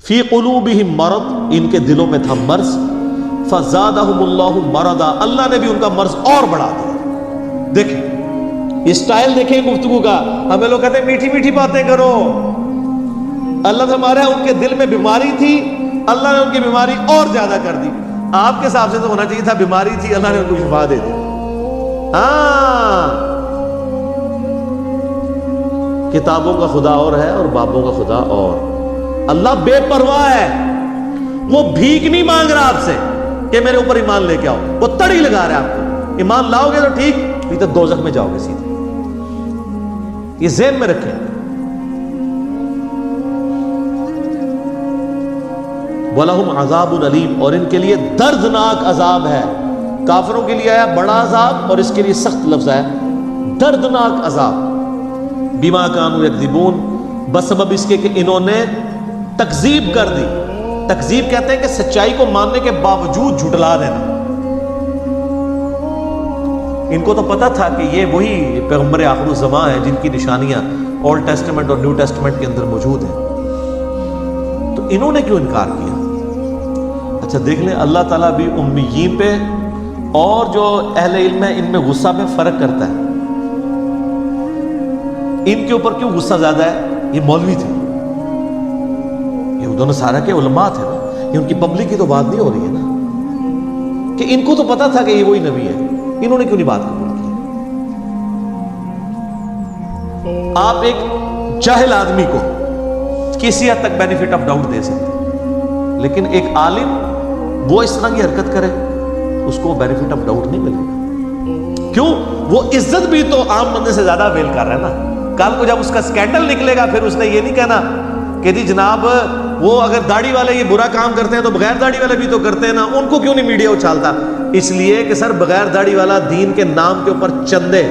فی قلوبہم مرض، ان کے دلوں میں تھا مرض، فزادہم اللہ مرضا، اللہ نے بھی ان کا مرض اور بڑھا دیا۔ دیکھیں اسٹائل دیکھیں گفتگو کا، ہمیں لوگ کہتے ہیں میٹھی میٹھی باتیں کرو، اللہ نے ہمارے ان کے دل میں بیماری تھی، اللہ نے ان کی بیماری اور زیادہ کر دی۔ آپ کے حساب سے تو ہونا چاہیے تھا بیماری تھی، اللہ نے ان کو شفا دے دی۔ ہاں، کتابوں کا خدا اور ہے اور بابوں کا خدا اور۔ اللہ بے پرواہ ہے، وہ بھیک نہیں مانگ رہا آپ سے کہ میرے اوپر ایمان لے کے آؤ، وہ تڑی لگا رہا ہے آپ کو، ایمان لاؤ گے تو ٹھیک، نہیں تو دوزخ میں جاؤ گے سیدھے۔ یہ ذہن میں رکھیں۔ وَلَهُمْ عَذَابٌ عَلِيمٌ، اور ان کے لیے دردناک عذاب ہے۔ کافروں کے لیے آیا بڑا عذاب اور اس کے لیے سخت لفظ ہے دردناک عذاب۔ بِمَا كَانُوا يَكْذِبُونَ، بسبب اس کے کہ انہوں نے تکذیب کر دی۔ تکذیب کہتے ہیں کہ سچائی کو ماننے کے باوجود جھٹلا دینا۔ ان کو تو پتا تھا کہ یہ وہی پیغمبر آخر الزمان ہیں جن کی نشانیاں اولڈ ٹیسٹمنٹ اور نیو ٹیسٹمنٹ کے اندر موجود ہیں، تو انہوں نے کیوں انکار کیا؟ اچھا دیکھ لیں، اللہ تعالیٰ بھی امیین پہ اور جو اہل علم ہے ان میں غصہ میں فرق کرتا ہے۔ ان کے اوپر کیوں غصہ زیادہ ہے؟ یہ مولوی تھے، یہ دونوں سارا کے علماء تھے نا، یہ ان کی پبلک کی تو بات نہیں ہو رہی ہے نا، کہ ان کو تو پتا تھا کہ یہ وہی نبی ہے، انہوں نے کیوں نہیں بات قبول کی؟ آپ ایک جاہل آدمی کو کسی حد تک بینیفٹ آف ڈاؤٹ دے سکتے، لیکن ایک عالم وہ اس طرح کی حرکت کرے اس کو بینیفٹ آف ڈاؤٹ نہیں ملے گا۔ کیوں؟ وہ عزت بھی تو عام بندے سے زیادہ ویل کر رہا ہے نا۔ کل کو جب اس کا سکینڈل نکلے گا پھر اس نے یہ نہیں کہنا کہ جی جناب وہ اگر داڑھی والے یہ برا کام کرتے ہیں تو بغیر داڑھی والے بھی تو کرتے ہیں نا، ان کو کیوں نہیں میڈیا اچھالتا؟ اس لیے کہ سر بغیر داڑھی والا دین کے نام کے اوپر چندے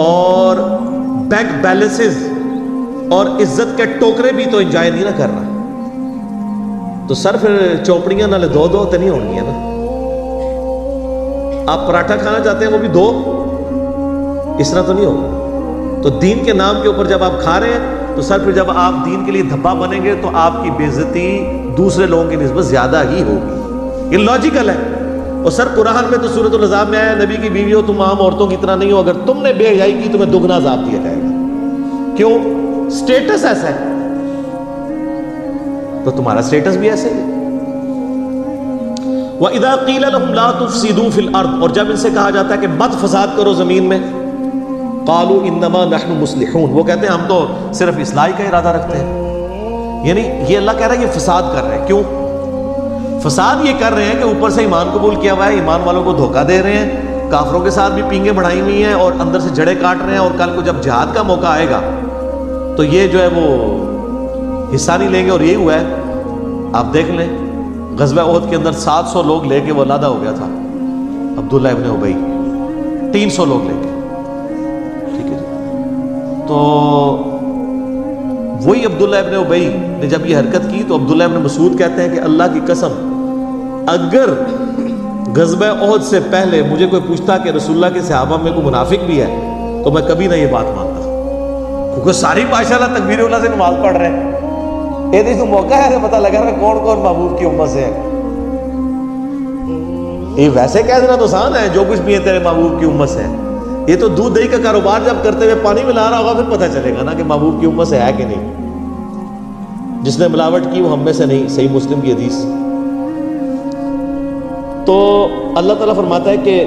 اور بینک بیلنسز اور عزت کے ٹوکرے بھی تو انجوائے نہیں نہ کر رہا، تو سر پھر چوپڑیاں نالے دو تو نہیں ہونگی نا۔ آپ پراٹھا کھانا چاہتے ہیں وہ بھی دو، اس طرح تو نہیں ہوگا۔ تو دین کے نام کے اوپر جب آپ کھا رہے ہیں تو سر پھر جب آپ دین کے لیے دھبا بنیں گے تو آپ کی بے عزتی دوسرے لوگوں کی نسبت زیادہ ہی ہوگی۔ یہ لاجیکل ہے۔ اور سر قرآن میں تو سورۃ العذاب میں آیا نبی کی بیوی ہو تم عام عورتوں کی طرح نہیں ہو، اگر تم نے بے حیائی کی تمہیں دگنا عذاب دیا جائے گا۔ کیوں؟ سٹیٹس ایسا ہے تو تمہارا سٹیٹس بھی ایسے ہے۔ وَإِذَا قِيلَ لَهُمْ لَا تُفْسِدُوا فِي الْأَرْضِ، اور جب ان سے کہا جاتا ہے کہ مت فساد کرو زمین میں، قَالُوا إِنَّمَا نَحْنُ مُصْلِحُونَ، وہ کہتے ہیں ہم تو صرف اصلاح کا ارادہ رکھتے ہیں۔ یعنی یہ اللہ کہہ رہا ہے یہ فساد کر رہے ہیں۔ کیوں فساد یہ کر رہے ہیں؟ کہ اوپر سے ایمان قبول کیا ہوا ہے، ایمان والوں کو دھوکہ دے رہے ہیں، کافروں کے ساتھ بھی پینگیں بڑھائی ہوئی ہیں اور اندر سے جڑیں کاٹ رہے ہیں، اور کل کو جب جہاد کا موقع آئے گا تو یہ جو ہے وہ حصہ نہیں لیں گے۔ اور یہی ہوا ہے، آپ دیکھ لیں غزوہ احد کے اندر 700 لوگ لے کے وہ علیحدہ ہو گیا تھا عبداللہ ابن ابی، 300 لوگ لے کے، ٹھیک ہے جی۔ تو وہی عبداللہ ابن ابی نے جب یہ حرکت کی تو عبداللہ ابن مسعود کہتے ہیں کہ اللہ کی قسم اگر غزوہ احد سے پہلے مجھے کوئی پوچھتا کہ رسول اللہ کے صحابہ میں کوئی منافق بھی ہے تو میں کبھی نہ یہ بات مانتا، کیونکہ ساری ماشاءاللہ تکبیر اللہ سے نماز پڑھ رہے ہیں۔ یہ تو موقع ہے پتہ لگا رہا کون کون محبوب کی امت سے ہے۔ یہ ویسے کہہ دینا تو آسان ہے، جو کچھ بھی ہے تیرے محبوب کی امت سے ہے۔ یہ تو دودھ دہی کا کاروبار جب کرتے ہوئے پانی ملا رہا ہوگا پھر پتہ چلے گا نا کہ محبوب کی امت سے ہے کہ نہیں۔ جس نے ملاوٹ کی وہ ہم میں سے نہیں، صحیح مسلم کی حدیث۔ تو اللہ تعالیٰ فرماتا ہے کہ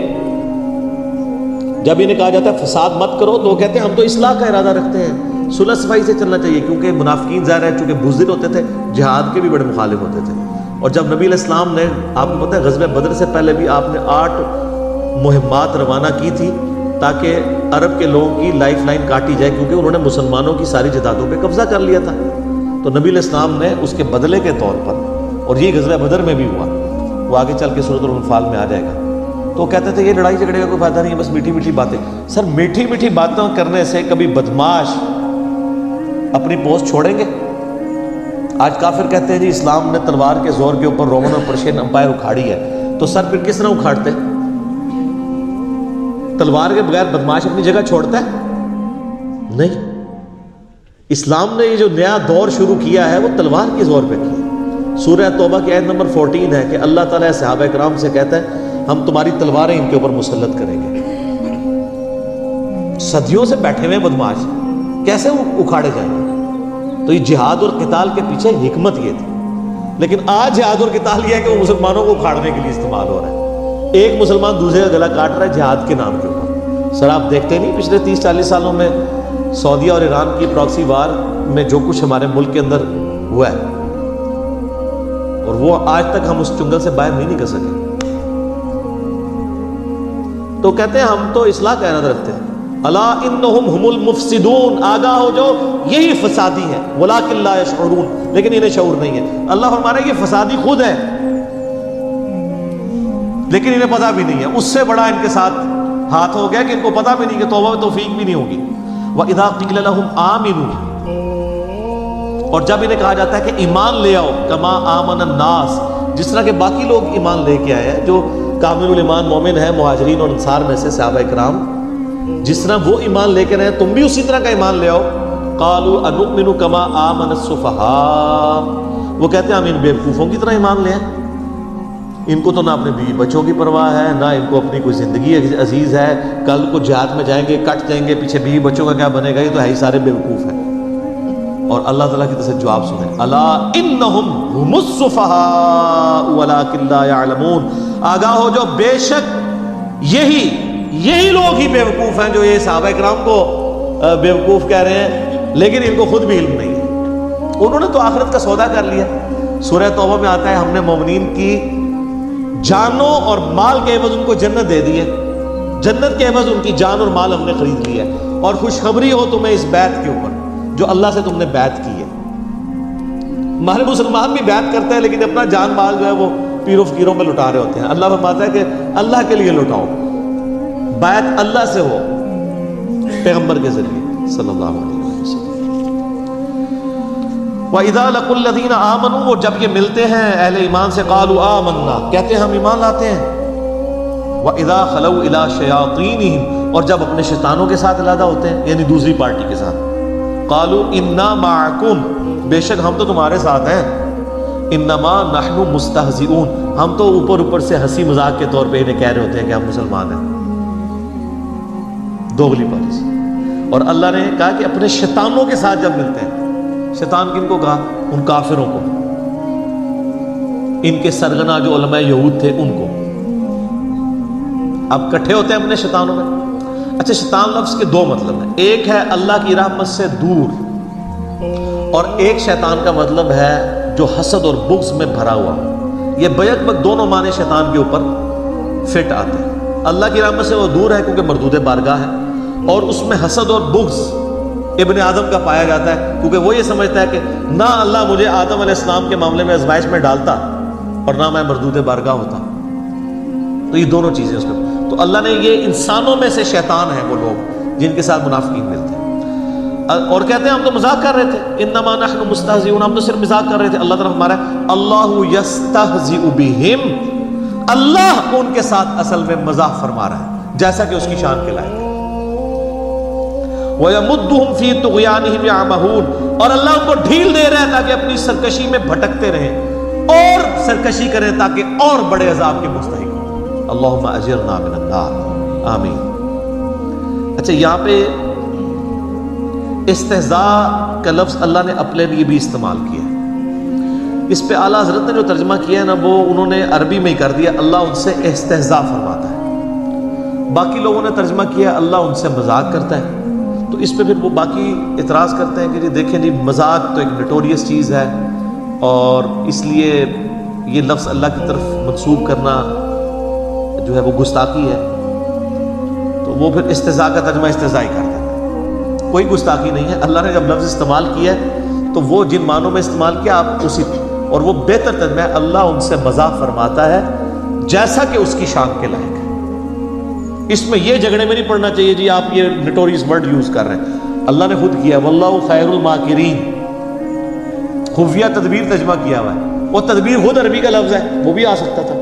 جب انہیں کہا جاتا ہے فساد مت کرو تو وہ کہتے ہیں ہم تو اصلاح کا ارادہ رکھتے ہیں، صلح صفائی سے چلنا چاہیے، کیونکہ منافقین ظاہر ہے چونکہ بزدل ہوتے تھے، جہاد کے بھی بڑے مخالف ہوتے تھے۔ اور جب نبی علیہ السلام نے، آپ کو پتہ ہے غزوہ بدر سے پہلے بھی آپ نے 8 مہمات روانہ کی تھی تاکہ عرب کے لوگوں کی لائف لائن کاٹی جائے، کیونکہ انہوں نے مسلمانوں کی ساری جائیدادوں پہ قبضہ کر لیا تھا۔ تو نبی علیہ السلام نے اس کے بدلے کے طور پر، اور یہ غزوہ بدر میں بھی ہوا، وہ آگے چل کے سورۃ الانفال میں آ جائے گا، تو کہتے تھے یہ لڑائی جھگڑے کا کوئی فائدہ نہیں ہے، بس میٹھی میٹھی باتیں۔ سر میٹھی میٹھی باتیں کرنے سے کبھی بدماش اپنی پوسٹ چھوڑیں گے؟ آج کافر کہتے ہیں جی اسلام نے تلوار کے زور کے اوپر رومن اور پرشین امپائر اکھاڑی ہے، تو سر پھر کس طرح اکھاڑتے؟ تلوار کے بغیر بدماش اپنی جگہ چھوڑتا ہے؟ نہیں۔ اسلام نے یہ جو نیا دور شروع کیا ہے وہ تلوار کے زور پہ کیا. سورہ توبہ کی آیت نمبر 14 ہے کہ اللہ تعالیٰ صحابہ کرام سے کہتا ہے ہم تمہاری تلواریں ان کے اوپر مسلط کریں گے. صدیوں سے بیٹھے ہوئے بدماش کیسے وہ اکھاڑے جائیں گے؟ تو یہ جہاد اور قتال کے پیچھے حکمت یہ تھی. لیکن آج جہاد اور قتال یہ ہے کہ وہ مسلمانوں کو اکھاڑنے کے لیے استعمال ہو رہا ہے. ایک مسلمان دوسرے کا گلا کاٹ رہا ہے جہاد کے نام کے اوپر. سر آپ دیکھتے نہیں پچھلے 30-40 سالوں میں سعودیہ اور ایران کی پراکسی وار میں جو کچھ ہمارے ملک کے اندر ہوا ہے، اور وہ آج تک ہم اس چنگل سے باہر نہیں نکل سکے. تو کہتے ہیں ہم تو اصلاح کا ارادہ رکھتے ہیں. الا انہم هم المفسدون، آگاہ ہو جو یہی فسادی ہے، ولکن لا یشعرون، لیکن انہیں شعور نہیں ہے. اللہ فرما رہا ہے یہ فسادی خود ہے لیکن انہیں پتہ بھی نہیں ہے. اس سے بڑا ان کے ساتھ ہاتھ ہو گیا کہ ان کو پتہ بھی نہیں کہ توبہ و توفیق بھی نہیں ہوگی. وَإِذَا قِيلَ لَهُمْ آمِنُوا، اور جب انہیں کہا جاتا ہے کہ ایمان لے آؤ، کما آمن الناس، جس طرح کہ باقی لوگ ایمان لے کے آئے ہیں جو کامل الایمان مومن ہے مہاجرین اور انصار میں سے صحابہ کرام، جس طرح وہ ایمان لے کے رہے تم بھی اسی طرح کا ایمان لے آؤ. قالوا انؤمن کما آمن السفہاء، وہ کہتے ہیں ہم ان بیوقوفوں کی طرح ایمان لیں. ان کو تو نہ اپنے بیوی بچوں کی پرواہ ہے، نہ ان کو اپنی کوئی زندگی عزیز ہے. کل کو جہاد میں جائیں گے کٹ جائیں گے، پیچھے بیوی بچوں کا کیا بنے گا؟ یہ تو ہے ہی سارے بیوقوف ہیں. اور اللہ تعالیٰ کی طرف سے جواب سنیں، الا انہم هم السفہاء ولکن لا یعلمون، آگاہ ہو جو بے شک یہی لوگ ہی بیوقوف ہیں جو یہ صحابہ کرام کو بیوقوف کہہ رہے ہیں، لیکن ان کو خود بھی علم نہیں ہے. انہوں نے تو آخرت کا سودا کر لیا. سورہ توبہ میں آتا ہے ہم نے مومنین کی جانوں اور مال کے عوض ان کو جنت دے دی ہے. جنت کے عوض ان کی جان اور مال ہم نے خرید لیا ہے. اور خوشخبری ہو تمہیں اس بیعت کے اوپر جو اللہ سے تم نے بیعت کی ہے. ہمارے مسلمان بھی بیعت کرتے ہیں لیکن اپنا جان مال جو ہے وہ پیر و فقیروں پہ لٹا رہے ہوتے ہیں. اللہ فرماتا ہے کہ اللہ کے لیے لٹاؤ، بیعت اللہ سے ہو پیغمبر کے ذریعے صلی اللہ علیہ وسلم. وَإِذَا لَقُوا الَّذِينَ آمَنُوا، اور جب یہ ملتے ہیں اہل ایمان سے، قَالُوا آمَنَّا، کہتے ہیں ہم ایمان لاتے ہیں. وَإِذَا خَلَوْا إِلَىٰ شَيَاطِينِهِمْ، اور جب اپنے شیطانوں کے ساتھ علیحدہ ہوتے ہیں یعنی دوسری پارٹی کے ساتھ، قَالُوا إِنَّا مَعَكُمْ، بے شک ہم تو تمہارے ساتھ ہیں. إِنَّمَا نَحْنُ مُسْتَهْزِئُونَ، ہم تو اوپر سے ہنسی مذاق کے طور پہ انہیں کہہ رہے ہوتے ہیں کہ ہم مسلمان ہیں. دوغلی پالیسی. اور اللہ نے کہا کہ اپنے شیطانوں کے ساتھ جب ملتے ہیں، شیطان کن کو کہا؟ ان کافروں کو، ان کے سرغنہ جو علماء یہود تھے ان کو. اب کٹھے ہوتے ہیں اپنے شیطانوں میں. اچھا، شیطان لفظ کے دو مطلب ہیں. ایک ہے اللہ کی رحمت سے دور، اور ایک شیطان کا مطلب ہے جو حسد اور بغض میں بھرا ہوا. یہ بیک وقت دونوں معنی شیطان کے اوپر فٹ آتے ہیں. اللہ کی رحمت سے وہ دور ہے کیونکہ مردود بارگاہ ہے، اور اس میں حسد اور بغض ابن آدم کا پایا جاتا ہے کیونکہ وہ یہ سمجھتا ہے کہ نہ اللہ مجھے آدم علیہ السلام کے معاملے میں آزمائش میں ڈالتا اور نہ میں مردود بارگاہ ہوتا. تو یہ دونوں چیزیں اس میں. تو اللہ نے یہ انسانوں میں سے شیطان ہیں وہ لوگ جن کے ساتھ منافقین ملتے ہیں اور کہتے ہیں ہم تو مذاق کر رہے تھے. انما نحن مستہزئون، ہم تو صرف مذاق کر رہے تھے. اللہ تعالیٰ ہمارا اللہ یستہزئ بہم، اللہ ان کے ساتھ اصل میں مزاح فرما رہا ہے جیسا کہ اس کی شان کے لائق ہے. وَيَمُدُّهُمْ فِي طُغْيَانِهِمْ يَعْمَهُونَ، اور اللہ ان کو ڈھیل دے رہا ہے تاکہ اپنی سرکشی میں بھٹکتے رہیں اور سرکشی کریں تاکہ اور بڑے عذاب کے مستحق ہوں. اللہم اجرنا من النار، آمین. اچھا، یہاں پہ استہزاء کا لفظ اللہ نے اپنے لیے بھی استعمال کیا ہے. اس پہ اعلیٰ حضرت نے جو ترجمہ کیا ہے نا وہ انہوں نے عربی میں ہی کر دیا، اللہ ان سے استہزاء فرماتا ہے. باقی لوگوں نے ترجمہ کیا اللہ ان سے مذاق کرتا ہے. تو اس پہ پھر وہ باقی اعتراض کرتے ہیں کہ جی دیکھیں جی مذاق تو ایک نٹوریس چیز ہے اور اس لیے یہ لفظ اللہ کی طرف منسوب کرنا جو ہے وہ گستاخی ہے. تو وہ پھر استہزاء کا ترجمہ استہزاء ہی کر دیتے ہیں. کوئی گستاخی نہیں ہے. اللہ نے جب لفظ استعمال کیا ہے تو وہ جن معنوں میں استعمال کیا آپ اسی، اور وہ بہتر ترجمہ ہے اللہ ان سے مذاق فرماتا ہے جیسا کہ اس کی شان کے لائق ہے. اس میں یہ جھگڑے میں نہیں پڑنا چاہیے جی آپ یہ نٹوریس ورڈ یوز کر رہے ہیں. اللہ نے خود کیا واللہ خیر الماکرین، خفیہ تدبیر ترجمہ کیا ہوا ہے. وہ تدبیر خود عربی کا لفظ ہے، وہ بھی آ سکتا تھا.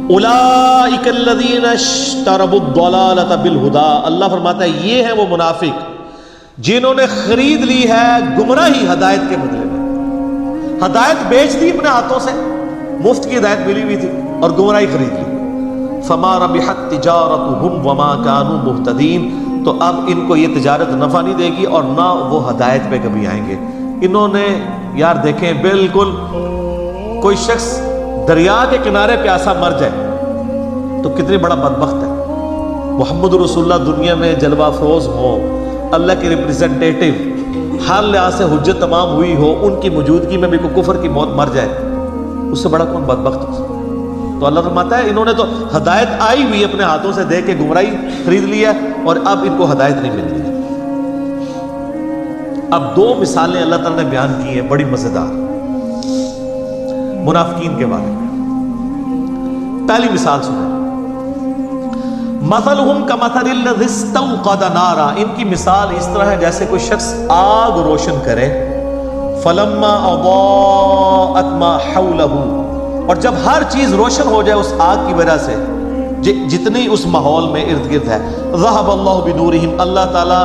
اولئک الذین اشتروا الضلالۃ بالہدی، اللہ فرماتا ہے یہ ہیں وہ منافق جنہوں نے خرید لی ہے گمراہی ہدایت کے بدلے میں. ہدایت بیچ دی اپنے ہاتھوں سے، مفت کی ہدایت ملی ہوئی تھی، اور گمراہی خرید لی. فما ربحت تجارتهم وما كانوا مهتدين. تو اب ان کو یہ تجارت نفع نہیں دے گی اور نہ وہ ہدایت پہ کبھی آئیں گے. انہوں نے یار دیکھیں، بالکل کوئی شخص دریا کے کنارے پیاسا مر جائے تو کتنی بڑا بدبخت ہے. محمد رسول اللہ دنیا میں جلوہ افروز ہو، اللہ کے ریپریزنٹیٹیو، ہر لحاظ سے حجت تمام ہوئی ہو، ان کی موجودگی میں بھی کوئی کفر کی موت مر جائے، اس سے بڑا کون بدبخت ہو. تو اللہ فرماتا ہے انہوں نے تو ہدایت آئی ہوئی اپنے ہاتھوں سے دے کے گمراہی خرید لیا اور اب ان کو ہدایت نہیں مل رہی. اب دو مثالیں اللہ تعالیٰ نے بیان کی ہیں بڑی مزیدار منافقین کے بارے میں. پہلی مثال سنیں، مثلہم کمثل الذی استوقد نارا. ان کی مثال اس طرح ہے جیسے کوئی شخص آگ روشن کرے، فلما اضاءت ما حولہ، اور جب ہر چیز روشن ہو جائے اس آگ کی وجہ سے جتنی اس ماحول میں ارد گرد ہے، ذہب اللہ بنورہم، اللہ تعالیٰ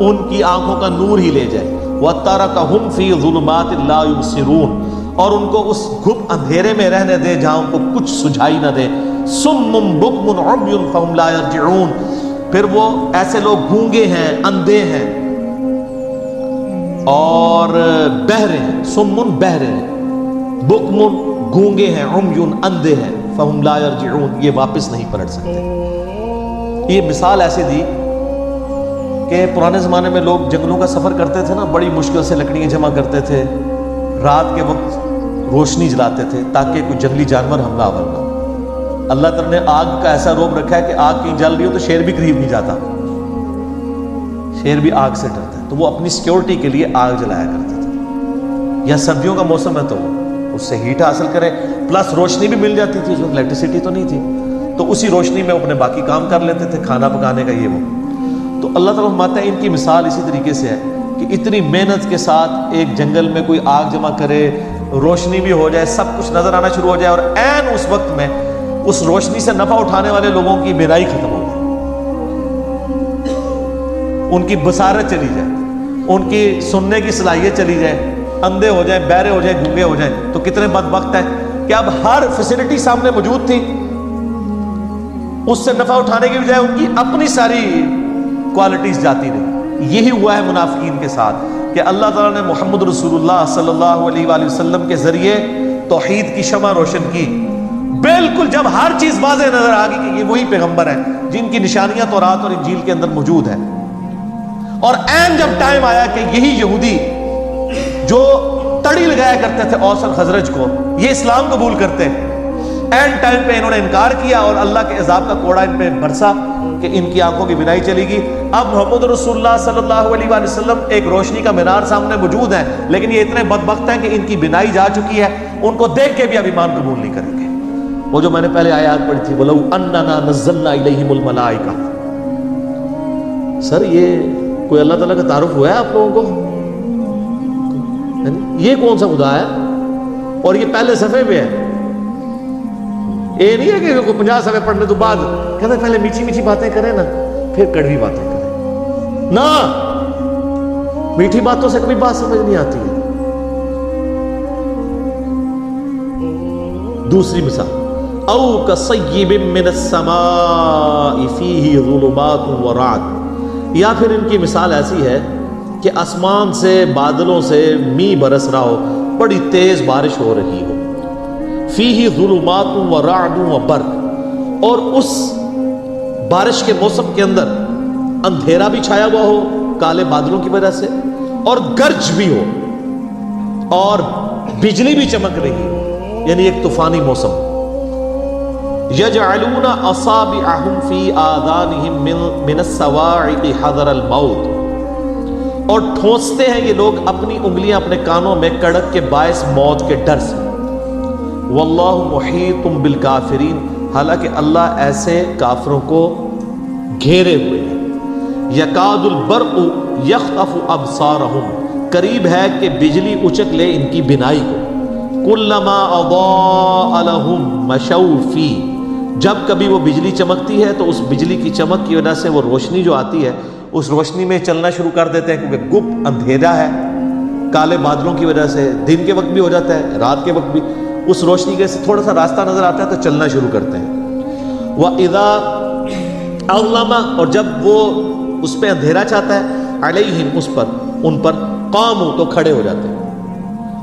ان کی آنکھوں کا نور ہی لے جائے، وترکہم فی ظلمات لا یبصرون، اور ان کو اس گھپ اندھیرے میں رہنے دے جہاں ان کو کچھ سجھائی نہ دے. صم بکم عمی فہم لا یرجعون، پھر وہ ایسے لوگ گونگے ہیں، اندھے ہیں اور بہرے ہیں. سمن بہرے ہیں، بکم گونگے ہیں، عمیون اندھے ہیں، فہم لا یرجعون یہ واپس نہیں پلٹ سکتے. یہ مثال ایسی دی کہ پرانے زمانے میں لوگ جنگلوں کا سفر کرتے تھے نا، بڑی مشکل سے لکڑیاں جمع کرتے تھے، رات کے وقت روشنی جلاتے تھے تاکہ کوئی جنگلی جانور حملہ آور نہ ہو. اللہ تعالیٰ نے آگ کا ایسا روب رکھا ہے کہ آگ کہیں جل رہی ہو تو شیر بھی قریب نہیں جاتا، شیر بھی آگ سے ڈرتا ہے. تو وہ اپنی سیکیورٹی کے لیے آگ جلایا کرتے تھے. یا سردیوں کا موسم ہے تو اس سے ہیٹ حاصل کریں، پلس روشنی بھی مل جاتی تھی، اس وقت الیکٹریسٹی تو نہیں تھی، تو اسی روشنی میں اپنے باقی کام کر لیتے تھے، کھانا پکانے کا یہ وہ. تو اللہ تعالیٰ فرماتا ہے ان کی مثال اسی طریقے سے ہے کہ اتنی محنت کے ساتھ ایک جنگل میں کوئی آگ جمع کرے، روشنی بھی ہو جائے، سب کچھ نظر آنا شروع ہو جائے، اور عین اس وقت میں اس روشنی سے نفع اٹھانے والے لوگوں کی بینائی ختم ہو جائے، ان کی بصارت چلی جائے، ان کی سننے کی صلاحیت چلی جائے، اندھے ہو جائیں، بہرے ہو جائیں، گونگے ہو جائیں. تو کتنے بدبخت ہیں کہ اب ہر فیسلٹی سامنے موجود تھی، اس سے نفع اٹھانے کی بجائے ان کی اپنی ساری کوالٹیز جاتی رہی. یہی ہوا ہے منافقین کے ساتھ کہ اللہ تعالیٰ نے محمد رسول اللہ صلی اللہ علیہ وآلہ وسلم کے ذریعے توحید کی شمع روشن کی. بالکل جب ہر چیز واضح نظر آ گئی کہ یہ وہی پیغمبر ہیں جن کی نشانیاں تورات اور انجیل کے اندر موجود ہیں، اور عین جب ٹائم آیا کہ یہی یہودی جو تڑی لگایا کرتے تھے اوس اور خزرج کو، یہ اسلام قبول کرتے، اینڈ ٹائم پہ انہوں نے انکار کیا اور اللہ کے عذاب کا کوڑا ان پہ برسا کہ ان کی آنکھوں کی بینائی چلی گئی. اب محمد رسول اللہ صلی اللہ علیہ وآلہ وسلم ایک روشنی کا مینار سامنے موجود ہے، لیکن یہ اتنے بدبخت ہیں کہ ان کی بینائی جا چکی ہے، ان کو دیکھ کے بھی اب ایمان قبول نہیں کریں گے. وہ جو میں نے پہلے آیات پڑھی تھی، وَلَوْ أَنَّنَا نَزَّلْنَا إِلَيْهِمُ الْمَلَائِكَةَ. سر یہ کوئی اللہ تعالیٰ کا تعارف ہوا ہے آپ لوگوں کو؟ یہ کون سا خدا ہے؟ اور یہ پہلے صفحے پہ ہے. یہ نہیں ہے کہ کوئی 50 صفحے پڑھنے تو بعد کہتے ہیں پہلے میٹھی میٹھی باتیں کریں نا پھر کڑوی باتیں کریں. نہ، میٹھی باتوں سے کبھی بات سمجھ نہیں آتی ہے. دوسری مثال، او کصیب من السماء فیہ ظلمات ورعد، یا پھر ان کی مثال ایسی ہے کہ آسمان سے بادلوں سے می برس رہا ہو، بڑی تیز بارش ہو رہی ہو، فیہ ظلمات ورعد وبرق، اور اس بارش کے موسم کے اندر اندھیرا بھی چھایا ہوا ہو کالے بادلوں کی وجہ سے، اور گرج بھی ہو اور بجلی بھی چمک رہی ہو، یعنی ایک طوفانی موسم. یجعلون اصابعہم فی آذانہم من الصواعق حذر الموت، اور ٹھونستے ہیں یہ لوگ اپنی انگلیاں اپنے کانوں میں کڑک کے باعث موت کے ڈر سے. واللہ محیط بالکافرین، حالانکہ اللہ ایسے کافروں کو گھیرے ہوئے ہیں. یکاد البرق یخطف ابصارہم، قریب ہے کہ بجلی اچک لے ان کی بینائی کو. کلما اضاء لہم مشوا فیہ، جب کبھی وہ بجلی چمکتی ہے تو اس بجلی کی چمک کی وجہ سے وہ روشنی جو آتی ہے اس روشنی میں چلنا شروع کر دیتے ہیں، کیونکہ گپ اندھیرا ہے کالے بادلوں کی وجہ سے، دن کے وقت بھی ہو جاتا ہے رات کے وقت بھی، اس روشنی کے سے تھوڑا سا راستہ نظر آتا ہے تو چلنا شروع کرتے ہیں۔ وَإِذَا أَظْلَمَ، اور جب وہ اس پہ اندھیرا چاہتا ہے، علیہم، اس پر، ان پر، قاموا، تو کھڑے ہو جاتے ہیں۔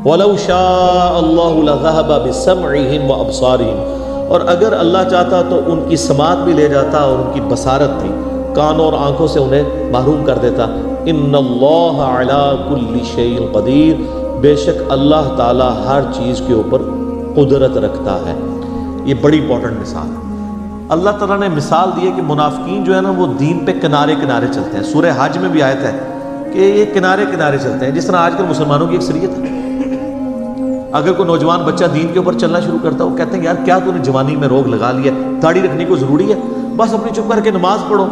وَلَوْ شَاءَ اللَّهُ لَذَهَبَ بِسَمْعِهِمْ وَأَبْصَارِهِمْ، اور اگر اللہ چاہتا تو ان کی سماعت بھی لے جاتا اور ان کی بصارت بھی، کانوں اور آنکھوں سے انہیں محروم کر دیتا۔ ان اللہ علی کل شیء قدیر، بے شک اللہ تعالی ہر چیز کے اوپر قدرت رکھتا ہے۔ یہ بڑی امپورٹنٹ مثال ہے۔ اللہ تعالیٰ نے مثال دی ہے کہ منافقین جو ہے نا وہ دین پہ کنارے کنارے چلتے ہیں۔ سورہ حج میں بھی آیت ہے کہ یہ کنارے کنارے چلتے ہیں، جس طرح آج کل مسلمانوں کی اکثریت ہے۔ اگر کوئی نوجوان بچہ دین کے اوپر چلنا شروع کرتا ہے، وہ کہتے ہیں یار کیا تو نے جوانی میں روگ لگا لیا، داڑھی رکھنے کو ضروری ہے، بس اپنی چپ کر کے نماز پڑھو۔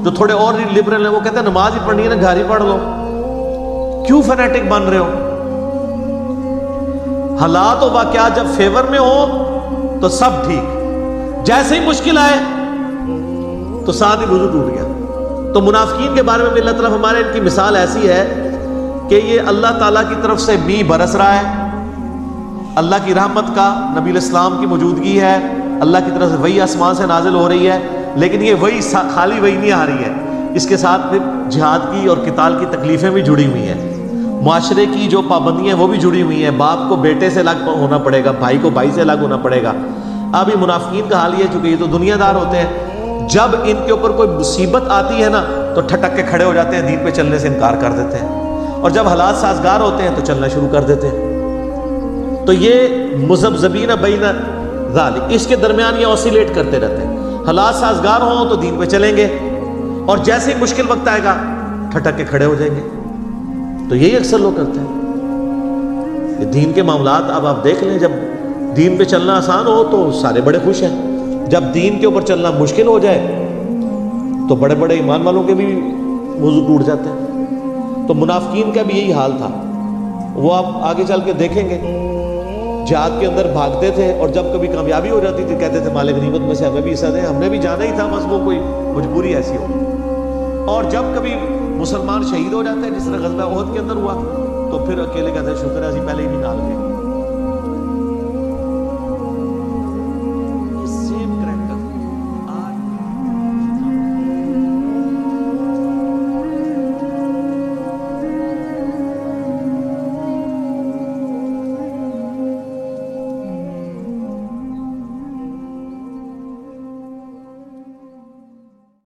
جو تھوڑے اور لبرل ہیں وہ کہتے ہیں نماز ہی پڑھنی ہے نا، گھر ہی پڑھ لو، کیوں فنیٹک بن رہے ہو؟ حالات و واقعات جب فیور میں ہو تو سب ٹھیک، جیسے ہی مشکل آئے تو ساتھ ہی وضو ٹوٹ گیا۔ تو منافقین کے بارے میں اللہ تعالیٰ ہمارے ان کی مثال ایسی ہے کہ یہ اللہ تعالیٰ کی طرف سے می برس رہا ہے، اللہ کی رحمت کا، نبی الاسلام کی موجودگی ہے، اللہ کی طرف سے وحی آسمان سے نازل ہو رہی ہے، لیکن یہ وحی خالی وحی نہیں آ رہی ہے، اس کے ساتھ پھر جہاد کی اور قتال کی تکلیفیں بھی جڑی ہوئی ہیں، معاشرے کی جو پابندیاں وہ بھی جڑی ہوئی ہیں، باپ کو بیٹے سے الگ ہونا پڑے گا، بھائی کو بھائی سے الگ ہونا پڑے گا۔ اب یہ منافقین کا حال یہ ہے، چونکہ یہ تو دنیا دار ہوتے ہیں، جب ان کے اوپر کوئی مصیبت آتی ہے نا تو ٹھٹک کے کھڑے ہو جاتے ہیں، دین پہ چلنے سے انکار کر دیتے ہیں، اور جب حالات سازگار ہوتے ہیں تو چلنا شروع کر دیتے ہیں۔ تو یہ مذبذبین بین ذالک، اس کے درمیان یہ اوسیلیٹ کرتے رہتے ہیں، حالات سازگار ہوں تو دین پہ چلیں گے، اور جیسے ہی مشکل وقت آئے گا ٹھٹک کے کھڑے ہو جائیں گے۔ تو یہی اکثر لوگ کرتے ہیں یہ دین کے معاملات۔ اب آپ دیکھ لیں، جب دین پہ چلنا آسان ہو تو سارے بڑے خوش ہیں، جب دین کے اوپر چلنا مشکل ہو جائے تو بڑے بڑے ایمان والوں کے بھی وضو ٹوٹ جاتے ہیں۔ تو منافقین کا بھی یہی حال تھا، وہ آپ آگے چل کے دیکھیں گے، جہاد کے اندر بھاگتے تھے، اور جب کبھی کامیابی ہو جاتی تھی کہتے تھے مال غنیمت میں سے ہمیں بھی حصہ دیں، ہم نے بھی جانا ہی تھا، بس وہ کوئی مجبوری ایسی ہو۔ اور جب کبھی مسلمان شہید ہو جاتے ہیں، جس طرح غزوہ احد کے اندر ہوا، تو پھر اکیلے کہتے ہیں شکر ہے اسی پہلے ہی نکال گئے۔